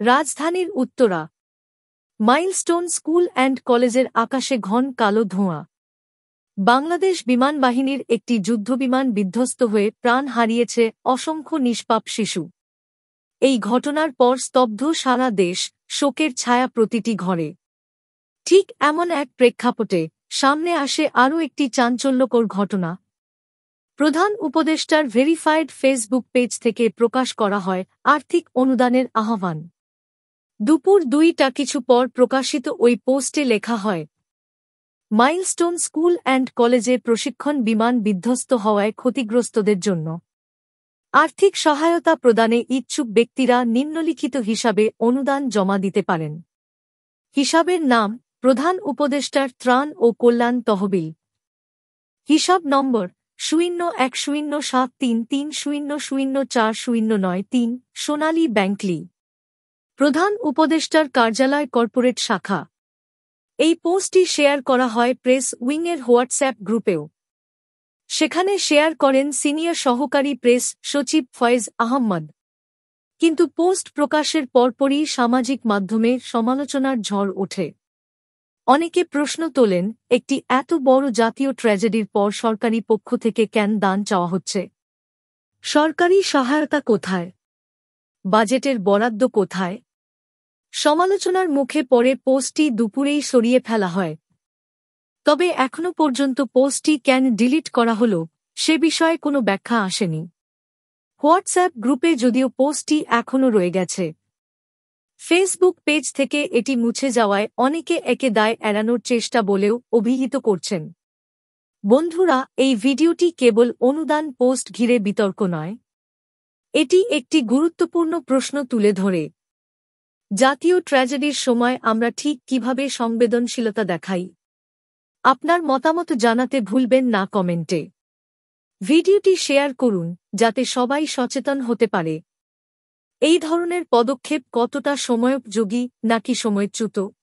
রাজধানীর Uttara milestone school and কলেজের আকাশে ঘন কালো ধোঁয়া। বাংলাদেশ বিমান বাহিনীর একটি যুদ্ধবিমান বিধ্বস্ত হয়ে প্রাণ হারিয়েছে অসংখ্য নিষ্পাপ শিশু। এই ঘটনার পর স্তব্ধ সারা দেশ, শোকের ছায়া প্রতিটি ঘরে। ঠিক এমন এক প্রেক্ষাপটে সামনে আসে আরও একটি চাঞ্চল্যকর ঘটনা। প্রধান উপদেষ্টার ভেরিফাইড ফেসবুক পেজ থেকে প্রকাশ করা হয় আর্থিক অনুদানের আহ্বান। দুপুর ২টা কিছু পর প্রকাশিত ওই পোস্টে লেখা হয়, মাইলস্টোন স্কুল অ্যান্ড কলেজে প্রশিক্ষণ বিমান বিধ্বস্ত হওয়ায় ক্ষতিগ্রস্তদের জন্য আর্থিক সহায়তা প্রদানে ইচ্ছুক ব্যক্তিরা নিম্নলিখিত হিসাবে অনুদান জমা দিতে পারেন। হিসাবের নাম প্রধান উপদেষ্টার ত্রাণ ও কল্যাণ তহবিল। হিসাব নম্বর 0173300409 সোনালী ব্যাংকলি, প্রধান উপদেষ্টার কার্যালয় কর্পোরেট শাখা। এই পোস্টটি শেয়ার করা হয় প্রেস উইংয়ের হোয়াটসঅ্যাপ গ্রুপেও। সেখানে শেয়ার করেন সিনিয়র সহকারী প্রেস সচিব ফয়েজ আহম্মদ। কিন্তু পোস্ট প্রকাশের পরপরই সামাজিক মাধ্যমে সমালোচনার ঝড় ওঠে। অনেকে প্রশ্ন তোলেন, একটি এত বড় জাতীয় ট্র্যাজেডির পর সরকারি পক্ষ থেকে কেন দান চাওয়া হচ্ছে? সরকারি সহায়তা কোথায়? বাজেটের বরাদ্দ কোথায়? সমালোচনার মুখে পড়ে পোস্টটি দুপুরেই সরিয়ে ফেলা হয়। তবে এখনও পর্যন্ত পোস্টটি কেন ডিলিট করা হল, সে বিষয়ে কোনো ব্যাখ্যা আসেনি। হোয়াটসঅ্যাপ গ্রুপে যদিও পোস্টটি এখনও রয়ে গেছে। ফেসবুক পেজ থেকে এটি মুছে যাওয়ায় অনেকে একে দায় এড়ানোর চেষ্টা বলেও অভিহিত করছেন। বন্ধুরা, এই ভিডিওটি কেবল অনুদান পোস্ট ঘিরে বিতর্ক নয়, এটি একটি গুরুত্বপূর্ণ প্রশ্ন তুলে ধরে। জাতীয় ট্র্যাজেডির সময় আমরা ঠিক কিভাবে সংবেদনশীলতা দেখাই? আপনার মতামত জানাতে ভুলবেন না কমেন্টে। ভিডিওটি শেয়ার করুন যাতে সবাই সচেতন হতে পারে। এই ধরনের পদক্ষেপ কতটা সময়োপযোগী নাকি সময়চ্যুত?